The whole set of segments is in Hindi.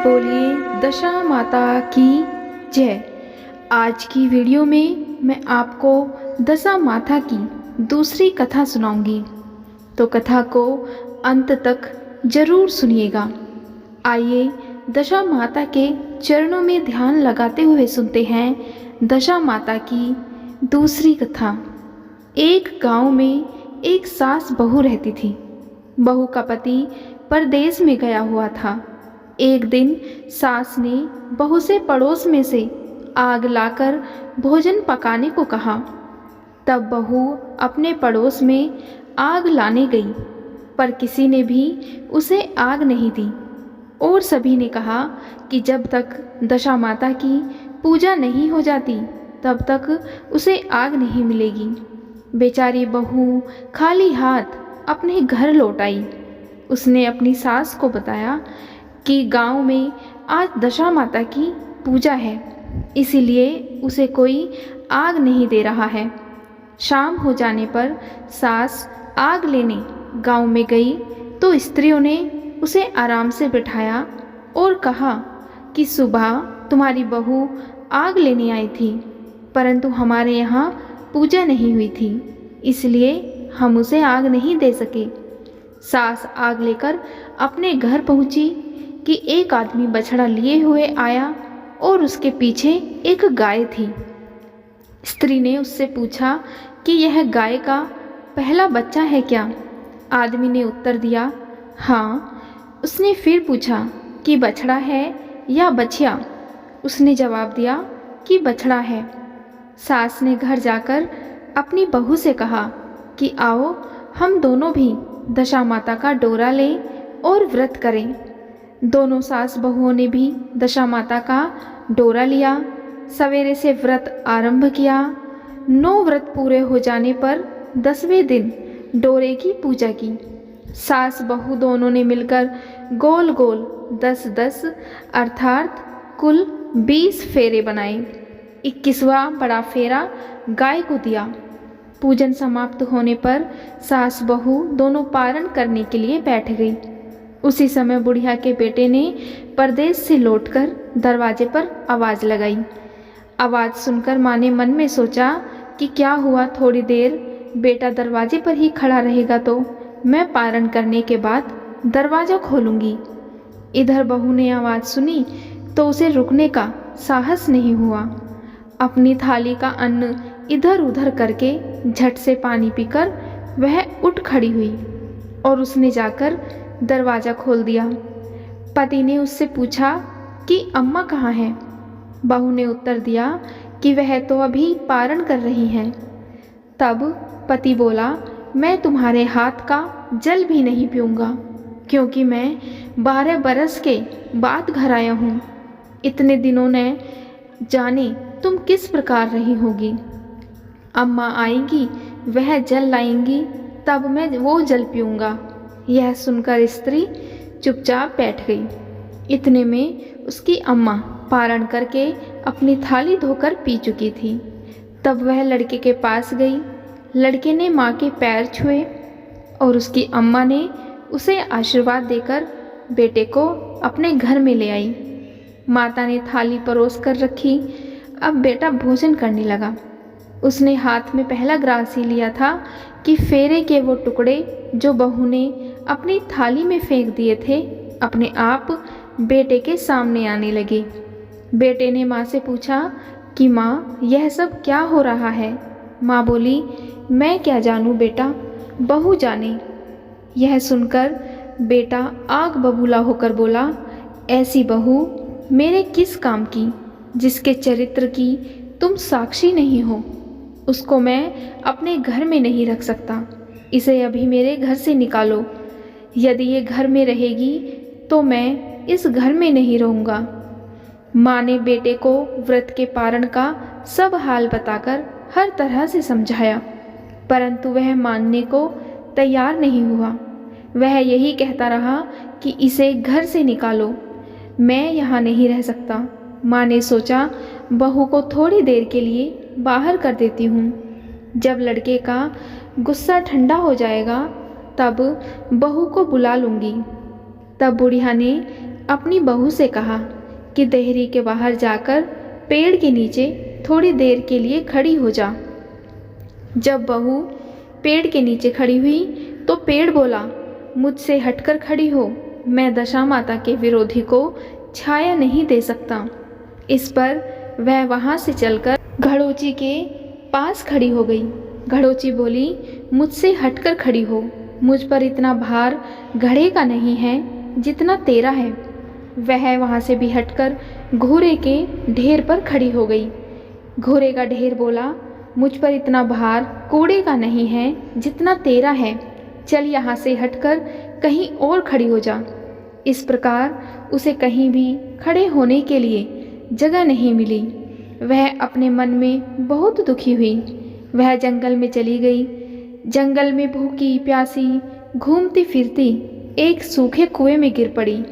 बोलिए दशा माता की जय। आज की वीडियो में मैं आपको दशा माता की दूसरी कथा सुनाऊंगी, तो कथा को अंत तक जरूर सुनिएगा। आइए दशा माता के चरणों में ध्यान लगाते हुए सुनते हैं दशा माता की दूसरी कथा। एक गांव में एक सास बहू रहती थी। बहू का पति परदेश में गया हुआ था। एक दिन सास ने बहू से पड़ोस में से आग लाकर भोजन पकाने को कहा। तब बहू अपने पड़ोस में आग लाने गई, पर किसी ने भी उसे आग नहीं दी और सभी ने कहा कि जब तक दशा माता की पूजा नहीं हो जाती तब तक उसे आग नहीं मिलेगी। बेचारी बहू खाली हाथ अपने घर लौट आई। उसने अपनी सास को बताया कि गांव में आज दशा माता की पूजा है, इसीलिए उसे कोई आग नहीं दे रहा है। शाम हो जाने पर सास आग लेने गांव में गई तो स्त्रियों ने उसे आराम से बिठाया और कहा कि सुबह तुम्हारी बहू आग लेने आई थी, परंतु हमारे यहाँ पूजा नहीं हुई थी, इसलिए हम उसे आग नहीं दे सके। सास आग लेकर अपने घर पहुंची कि एक आदमी बछड़ा लिए हुए आया और उसके पीछे एक गाय थी। स्त्री ने उससे पूछा कि यह गाय का पहला बच्चा है क्या? आदमी ने उत्तर दिया, हाँ। उसने फिर पूछा कि बछड़ा है या बछिया? उसने जवाब दिया कि बछड़ा है। सास ने घर जाकर अपनी बहू से कहा कि आओ हम दोनों भी दशा माता का डोरा लें और व्रत करें। दोनों सास बहुओं ने भी दशा माता का डोरा लिया। सवेरे से व्रत आरंभ किया। 9 व्रत पूरे हो जाने पर 10वें दिन डोरे की पूजा की। सास बहू दोनों ने मिलकर गोल गोल 10-10 अर्थात कुल 20 फेरे बनाए। 21वां बड़ा फेरा गाय को दिया। पूजन समाप्त होने पर सास बहू दोनों पारण करने के लिए बैठ गई। उसी समय बुढ़िया के बेटे ने परदेश से लौटकर दरवाजे पर आवाज़ लगाई। आवाज़ सुनकर माँ ने मन में सोचा कि क्या हुआ, थोड़ी देर बेटा दरवाजे पर ही खड़ा रहेगा तो मैं पारण करने के बाद दरवाज़ा खोलूँगी। इधर बहू ने आवाज़ सुनी तो उसे रुकने का साहस नहीं हुआ। अपनी थाली का अन्न इधर उधर करके झट से पानी पीकर वह उठ खड़ी हुई और उसने जाकर दरवाज़ा खोल दिया। पति ने उससे पूछा कि अम्मा कहाँ हैं? बहू ने उत्तर दिया कि वह तो अभी पारण कर रही हैं। तब पति बोला, मैं तुम्हारे हाथ का जल भी नहीं पीऊँगा, क्योंकि मैं 12 बरस के बाद घर आया हूँ। इतने दिनों ने जाने तुम किस प्रकार रही होगी। अम्मा आएंगी, वह जल लाएंगी, तब मैं वो जल पीऊँगा। यह सुनकर स्त्री चुपचाप बैठ गई। इतने में उसकी अम्मा पारण करके अपनी थाली धोकर पी चुकी थी। तब वह लड़के के पास गई। लड़के ने माँ के पैर छुए और उसकी अम्मा ने उसे आशीर्वाद देकर बेटे को अपने घर में ले आई। माता ने थाली परोस कर रखी। अब बेटा भोजन करने लगा। उसने हाथ में पहला ग्रास ही लिया था कि फेरे के वो टुकड़े जो बहू ने अपनी थाली में फेंक दिए थे अपने आप बेटे के सामने आने लगे। बेटे ने माँ से पूछा कि माँ, यह सब क्या हो रहा है? माँ बोली, मैं क्या जानूँ बेटा, बहू जाने। यह सुनकर बेटा आग बबूला होकर बोला, ऐसी बहू मेरे किस काम की जिसके चरित्र की तुम साक्षी नहीं हो? उसको मैं अपने घर में नहीं रख सकता। इसे अभी मेरे घर से निकालो। यदि ये घर में रहेगी तो मैं इस घर में नहीं रहूँगा। माँ ने बेटे को व्रत के पारण का सब हाल बताकर हर तरह से समझाया, परंतु वह मानने को तैयार नहीं हुआ। वह यही कहता रहा कि इसे घर से निकालो, मैं यहाँ नहीं रह सकता। माँ ने सोचा, बहू को थोड़ी देर के लिए बाहर कर देती हूँ। जब लड़के का गुस्सा ठंडा हो जाएगा तब बहू को बुला लूँगी। तब बुढ़िया ने अपनी बहू से कहा कि देहरी के बाहर जाकर पेड़ के नीचे थोड़ी देर के लिए खड़ी हो जा। जब बहू पेड़ के नीचे खड़ी हुई तो पेड़ बोला, मुझसे हटकर खड़ी हो, मैं दशा माता के विरोधी को छाया नहीं दे सकता। इस पर वह वहाँ से चलकर घड़ोची के पास खड़ी हो गई। घड़ोची बोली, मुझसे हटकर खड़ी हो, मुझ पर इतना भार घड़े का नहीं है जितना तेरा है। वह वहाँ से भी हटकर घोड़े के ढेर पर खड़ी हो गई। घोड़े का ढेर बोला, मुझ पर इतना भार कोड़े का नहीं है जितना तेरा है, चल यहाँ से हटकर कहीं और खड़ी हो जा। इस प्रकार उसे कहीं भी खड़े होने के लिए जगह नहीं मिली। वह अपने मन में बहुत दुखी हुई। वह जंगल में चली गई। जंगल में भूखी प्यासी घूमती फिरती एक सूखे कुएं में गिर पड़ी।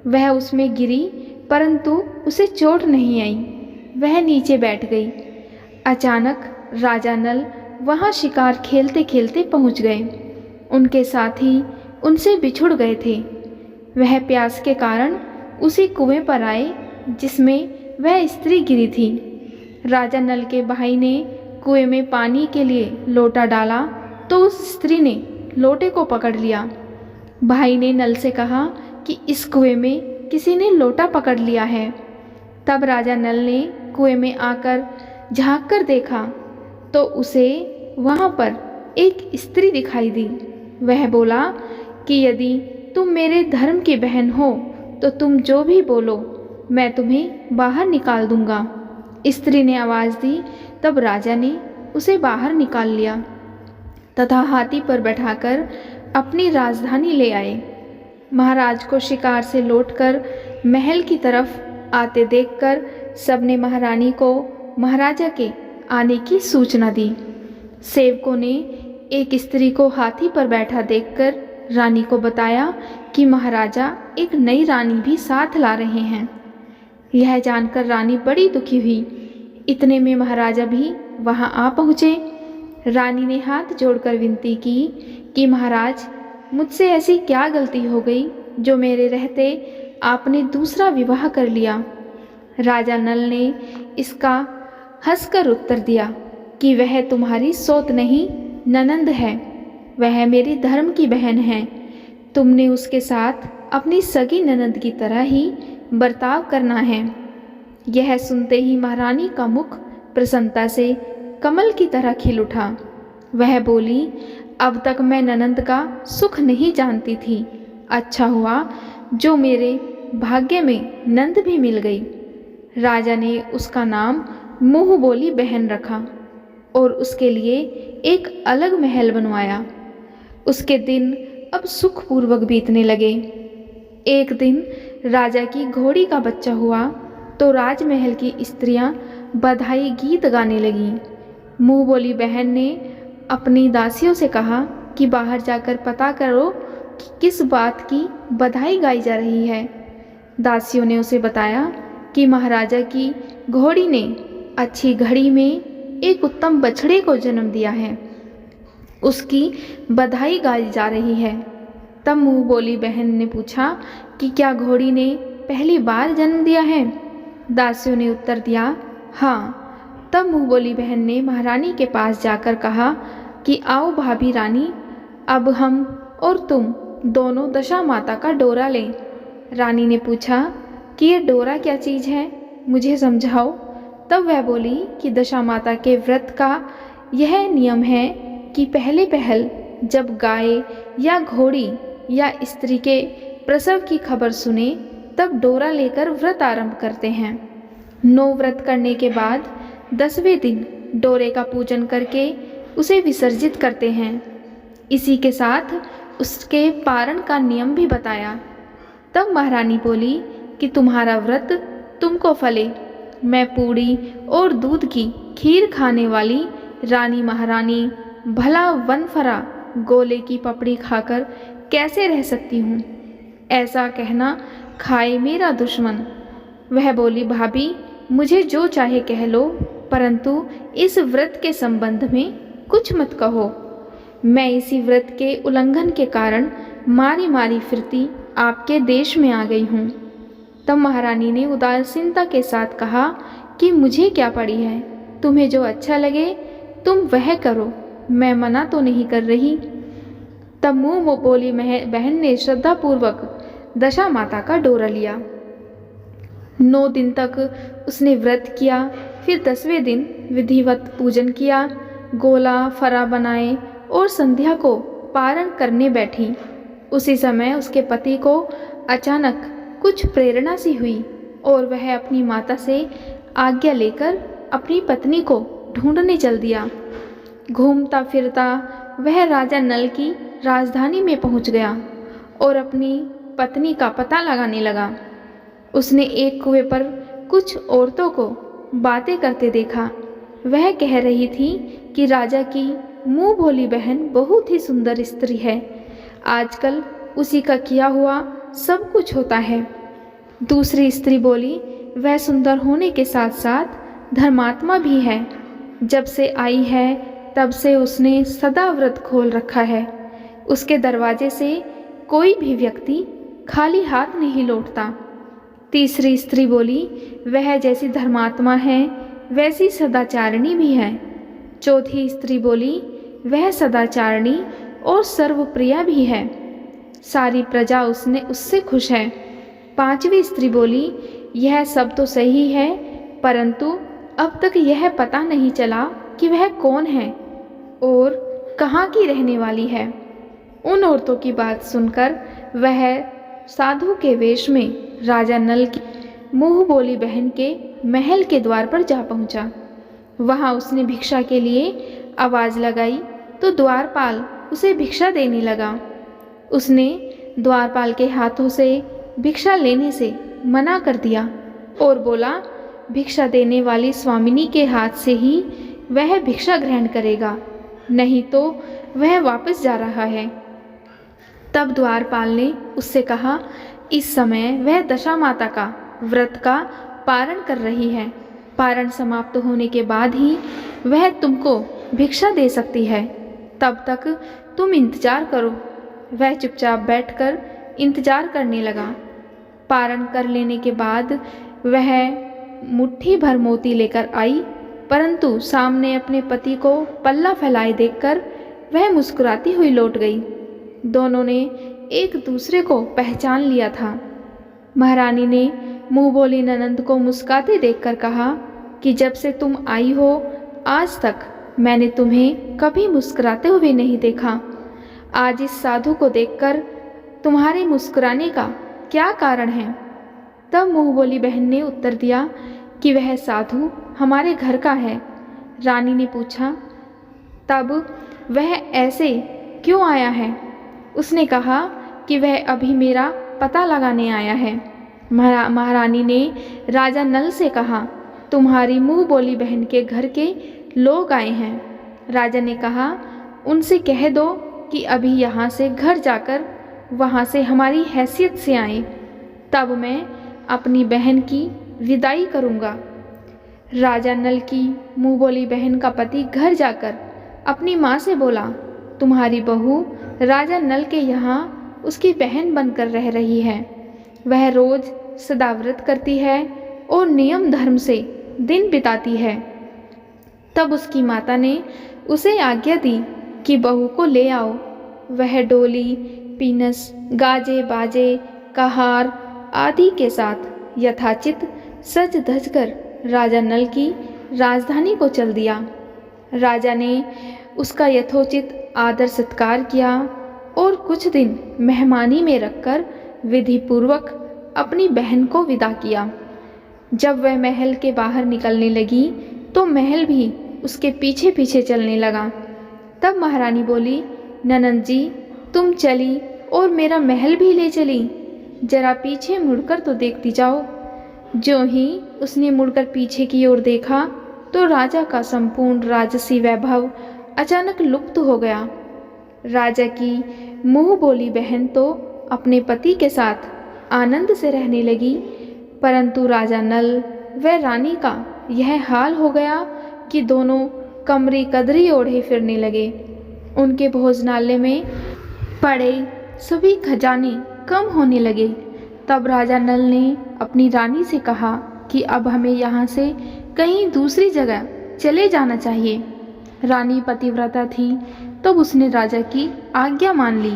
वह उसमें गिरी परंतु उसे चोट नहीं आई। वह नीचे बैठ गई। अचानक राजा नल वहाँ शिकार खेलते खेलते पहुँच गए। उनके साथी उनसे बिछुड़ गए थे। वह प्यास के कारण उसी कुएं पर आए जिसमें वह स्त्री गिरी थी। राजा नल के भाई ने कुएं में पानी के लिए लोटा डाला तो उस स्त्री ने लोटे को पकड़ लिया। भाई ने नल से कहा कि इस कुएं में किसी ने लोटा पकड़ लिया है। तब राजा नल ने कुएं में आकर झांक कर देखा तो उसे वहाँ पर एक स्त्री दिखाई दी। वह बोला कि यदि तुम मेरे धर्म की बहन हो तो तुम जो भी बोलो मैं तुम्हें बाहर निकाल दूंगा। स्त्री ने आवाज़ दी। तब राजा ने उसे बाहर निकाल लिया तथा हाथी पर बैठाकर अपनी राजधानी ले आए। महाराज को शिकार से लौटकर महल की तरफ आते देखकर सबने महारानी को महाराजा के आने की सूचना दी। सेवकों ने एक स्त्री को हाथी पर बैठा देखकर रानी को बताया कि महाराजा एक नई रानी भी साथ ला रहे हैं। यह जानकर रानी बड़ी दुखी हुई। इतने में महाराजा भी वहां आ पहुँचे। रानी ने हाथ जोड़कर विनती की कि महाराज, मुझसे ऐसी क्या गलती हो गई जो मेरे रहते आपने दूसरा विवाह कर लिया। राजा नल ने इसका हंसकर उत्तर दिया कि वह तुम्हारी सौत नहीं ननंद है, वह मेरी धर्म की बहन है। तुमने उसके साथ अपनी सगी ननंद की तरह ही बर्ताव करना है। यह सुनते ही महारानी का मुख प्रसन्नता से कमल की तरह खिल उठा। वह बोली, अब तक मैं ननंद का सुख नहीं जानती थी। अच्छा हुआ जो मेरे भाग्य में नंद भी मिल गई। राजा ने उसका नाम मुँह बोली बहन रखा और उसके लिए एक अलग महल बनवाया। उसके दिन अब सुखपूर्वक बीतने लगे। एक दिन राजा की घोड़ी का बच्चा हुआ तो राजमहल की स्त्रियां बधाई गीत गाने लगीं। मुँह बोली बहन ने अपनी दासियों से कहा कि बाहर जाकर पता करो कि किस बात की बधाई गाई जा रही है। दासियों ने उसे बताया कि महाराजा की घोड़ी ने अच्छी घड़ी में एक उत्तम बछड़े को जन्म दिया है, उसकी बधाई गाई जा रही है। तब मुँह बोली बहन ने पूछा कि क्या घोड़ी ने पहली बार जन्म दिया है। दासियों ने उत्तर दिया, हाँ। तब मुँह बोली बहन ने महारानी के पास जाकर कहा कि आओ भाभी रानी, अब हम और तुम दोनों दशा माता का डोरा लें। रानी ने पूछा कि ये डोरा क्या चीज़ है, मुझे समझाओ। तब वह बोली कि दशा माता के व्रत का यह नियम है कि पहले पहल जब गाय या घोड़ी या स्त्री के प्रसव की खबर सुने तब डोरा लेकर व्रत आरंभ करते हैं। 9 व्रत करने के बाद 10वें दिन डोरे का पूजन करके उसे विसर्जित करते हैं। इसी के साथ उसके पारण का नियम भी बताया। तब महारानी बोली कि तुम्हारा व्रत तुमको फले। मैं पूड़ी और दूध की खीर खाने वाली रानी महारानी भला वनफरा गोले की पपड़ी खाकर कैसे रह सकती हूँ। ऐसा कहना खाए मेरा दुश्मन। वह बोली, भाभी मुझे जो चाहे कह लो, परंतु इस व्रत के संबंध में कुछ मत कहो। मैं इसी व्रत के उल्लंघन के कारण मारी मारी फिरती आपके देश में आ गई हूँ। तब महारानी ने उदासीनता के साथ कहा कि मुझे क्या पड़ी है, तुम्हें जो अच्छा लगे तुम वह करो, मैं मना तो नहीं कर रही। तब मुँह बोली बहन ने श्रद्धापूर्वक दशा माता का डोरा लिया। 9 दिन तक उसने व्रत किया। फिर 10वें दिन विधिवत पूजन किया, गोला फरा बनाए और संध्या को पारण करने बैठी। उसी समय उसके पति को अचानक कुछ प्रेरणा सी हुई और वह अपनी माता से आज्ञा लेकर अपनी पत्नी को ढूंढने चल दिया। घूमता फिरता वह राजा नल की राजधानी में पहुंच गया और अपनी पत्नी का पता लगाने लगा। उसने एक कुएं पर कुछ औरतों को बातें करते देखा। वह कह रही थी कि राजा की मुँह भोली बहन बहुत ही सुंदर स्त्री है, आजकल उसी का किया हुआ सब कुछ होता है। दूसरी स्त्री बोली, वह सुंदर होने के साथ साथ धर्मात्मा भी है। जब से आई है तब से उसने सदा व्रत खोल रखा है। उसके दरवाजे से कोई भी व्यक्ति खाली हाथ नहीं लौटता। तीसरी स्त्री बोली, वह जैसी धर्मात्मा है वैसी सदाचारिणी भी है। चौथी स्त्री बोली, वह सदाचारिणी और सर्वप्रिया भी है, सारी प्रजा उससे खुश है। पांचवी स्त्री बोली, यह सब तो सही है, परंतु अब तक यह पता नहीं चला कि वह कौन है और कहाँ की रहने वाली है। उन औरतों की बात सुनकर वह साधु के वेश में राजा नल की मुँह बोली बहन के महल के द्वार पर जा पहुँचा। वहाँ उसने भिक्षा के लिए आवाज़ लगाई तो द्वारपाल उसे भिक्षा देने लगा। उसने द्वारपाल के हाथों से भिक्षा लेने से मना कर दिया और बोला, भिक्षा देने वाली स्वामिनी के हाथ से ही वह भिक्षा ग्रहण करेगा, नहीं तो वह वापस जा रहा है। तब द्वारपाल ने उससे कहा, इस समय वह दशा माता का व्रत का पारण कर रही है, पारण समाप्त होने के बाद ही वह तुमको भिक्षा दे सकती है, तब तक तुम इंतजार करो। वह चुपचाप बैठकर इंतजार करने लगा। पारण कर लेने के बाद वह मुट्ठी भर मोती लेकर आई, परंतु सामने अपने पति को पल्ला फैलाए देखकर वह मुस्कुराती हुई लौट गई। दोनों ने एक दूसरे को पहचान लिया था। महारानी ने मुँह बोली ननंद को मुस्कुराते देखकर कहा कि जब से तुम आई हो आज तक मैंने तुम्हें कभी मुस्कुराते हुए नहीं देखा। आज इस साधु को देखकर तुम्हारे मुस्कुराने का क्या कारण है? तब मुँह बोली बहन ने उत्तर दिया कि वह साधु हमारे घर का है। रानी ने पूछा, तब वह ऐसे क्यों आया है? उसने कहा कि वह अभी मेरा पता लगाने आया है। महारानी ने राजा नल से कहा, तुम्हारी मुँह बोली बहन के घर के लोग आए हैं। राजा ने कहा, उनसे कह दो कि अभी यहाँ से घर जाकर वहाँ से हमारी हैसियत से आए, तब मैं अपनी बहन की विदाई करूँगा। राजा नल की मुँह बोली बहन का पति घर जाकर अपनी माँ से बोला, तुम्हारी बहू राजा नल के यहाँ उसकी बहन बनकर रह रही है। वह रोज़ सदा व्रत करती है और नियम धर्म से दिन बिताती है। तब उसकी माता ने उसे आज्ञा दी कि बहू को ले आओ। वह डोली, पीनस, गाजे बाजे, कहार आदि के साथ यथाचित सज धज कर राजा नल की राजधानी को चल दिया। राजा ने उसका यथोचित आदर सत्कार किया और कुछ दिन मेहमानी में रखकर विधि पूर्वक अपनी बहन को विदा किया। जब वह महल के बाहर निकलने लगी तो महल भी उसके पीछे पीछे चलने लगा। तब महारानी बोली, ननंद जी तुम चली और मेरा महल भी ले चली, जरा पीछे मुड़कर तो देखती जाओ। जो ही उसने मुड़कर पीछे की ओर देखा तो राजा का संपूर्ण राजसी वैभव अचानक लुप्त हो गया। राजा की मुँह बोली बहन तो अपने पति के साथ आनंद से रहने लगी, परंतु राजा नल व रानी का यह हाल हो गया कि दोनों कमरी कदरी ओढ़े फिरने लगे। उनके भोजनालय में पड़े सभी खजाने कम होने लगे। तब राजा नल ने अपनी रानी से कहा कि अब हमें यहाँ से कहीं दूसरी जगह चले जाना चाहिए। रानी पतिव्रता थी, तब उसने राजा की आज्ञा मान ली।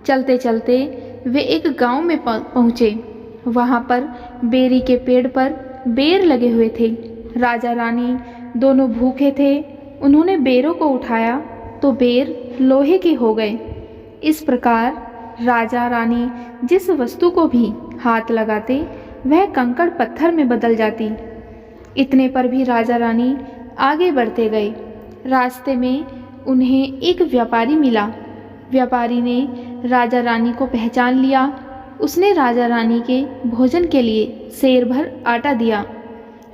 चलते चलते वे एक गांव में पहुँचे। वहाँ पर बेरी के पेड़ पर बेर लगे हुए थे। राजा रानी दोनों भूखे थे। उन्होंने बेरों को उठाया तो बेर लोहे के हो गए। इस प्रकार राजा रानी जिस वस्तु को भी हाथ लगाते वह कंकड़ पत्थर में बदल जाती। इतने पर भी राजा रानी आगे बढ़ते गए। रास्ते में उन्हें एक व्यापारी मिला। व्यापारी ने राजा रानी को पहचान लिया। उसने राजा रानी के भोजन के लिए सेर भर आटा दिया।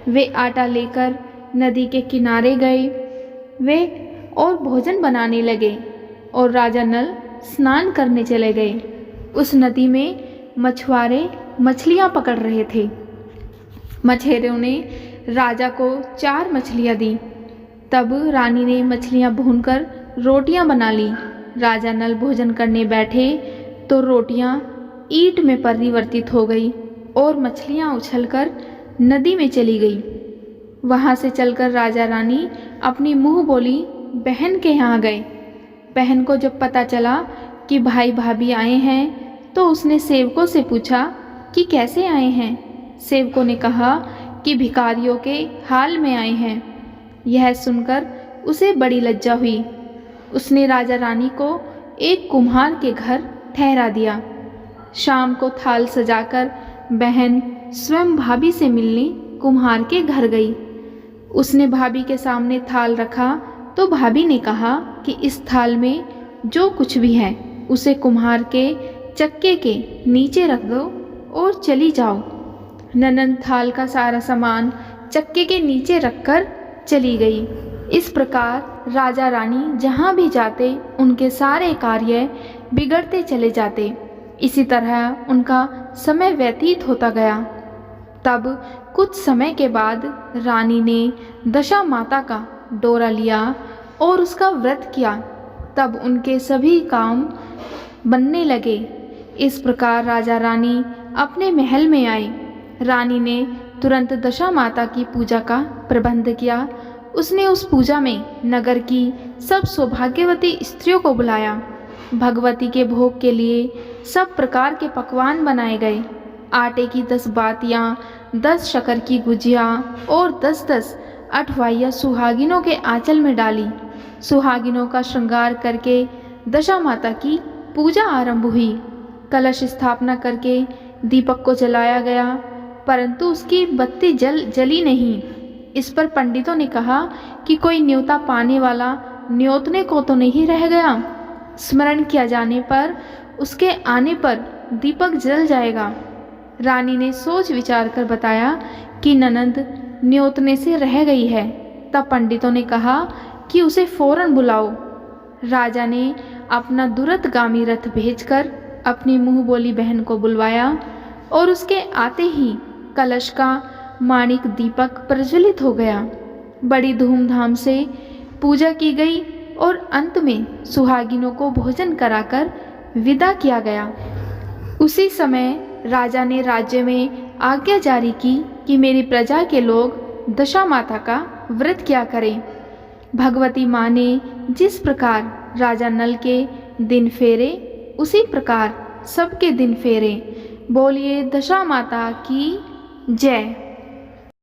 वे आटा लेकर नदी के किनारे गए। वे और भोजन बनाने लगे और राजा नल स्नान करने चले गए। उस नदी में मछुआरे मछलियाँ पकड़ रहे थे। मछेरों ने राजा को 4 मछलियाँ दी। तब रानी ने मछलियाँ भूनकर रोटियाँ बना ली। राजा नल भोजन करने बैठे तो रोटियाँ ईंट में परिवर्तित हो गई और मछलियाँ उछलकर नदी में चली गई। वहाँ से चलकर राजा रानी अपनी मुँह बोली बहन के यहाँ गए। बहन को जब पता चला कि भाई भाभी आए हैं तो उसने सेवकों से पूछा कि कैसे आए हैं। सेवकों ने कहा कि भिखारियों के हाल में आए हैं। यह सुनकर उसे बड़ी लज्जा हुई। उसने राजा रानी को एक कुम्हार के घर ठहरा दिया। शाम को थाल सजाकर बहन स्वयं भाभी से मिलने कुम्हार के घर गई। उसने भाभी के सामने थाल रखा तो भाभी ने कहा कि इस थाल में जो कुछ भी है उसे कुम्हार के चक्के के नीचे रख दो और चली जाओ। ननंद थाल का सारा सामान चक्के के नीचे रखकर चली गई। इस प्रकार राजा रानी जहाँ भी जाते उनके सारे कार्य बिगड़ते चले जाते। इसी तरह उनका समय व्यतीत होता गया। तब कुछ समय के बाद रानी ने दशा माता का डोरा लिया और उसका व्रत किया। तब उनके सभी काम बनने लगे। इस प्रकार राजा रानी अपने महल में आए। रानी ने तुरंत दशा माता की पूजा का प्रबंध किया। उसने उस पूजा में नगर की सब सौभाग्यवती स्त्रियों को बुलाया। भगवती के भोग के लिए सब प्रकार के पकवान बनाए गए। आटे की 10 बातियाँ, 10 शक्कर की गुजिया और 10-10 अठवाइयाँ सुहागिनों के आंचल में डाली। सुहागिनों का श्रृंगार करके दशा माता की पूजा आरंभ हुई। कलश स्थापना करके दीपक को जलाया गया, परंतु उसकी बत्ती जली नहीं। इस पर पंडितों ने कहा कि कोई न्योता पाने वाला न्योतने को तो नहीं रह गया। स्मरण किया जाने पर उसके आने पर दीपक जल जाएगा। रानी ने सोच विचार कर बताया कि ननंद न्योतने से रह गई है। तब पंडितों ने कहा कि उसे फौरन बुलाओ। राजा ने अपना दुरतगामी रथ भेजकर अपनी मुँह बोली बहन को बुलवाया और उसके आते ही कलश का माणिक दीपक प्रज्वलित हो गया। बड़ी धूमधाम से पूजा की गई और अंत में सुहागिनों को भोजन कराकर विदा किया गया। उसी समय राजा ने राज्य में आज्ञा जारी की कि मेरी प्रजा के लोग दशा माता का व्रत किया करें। भगवती माँ ने जिस प्रकार राजा नल के दिन फेरे उसी प्रकार सबके दिन फेरे। बोलिए दशा माता की जय।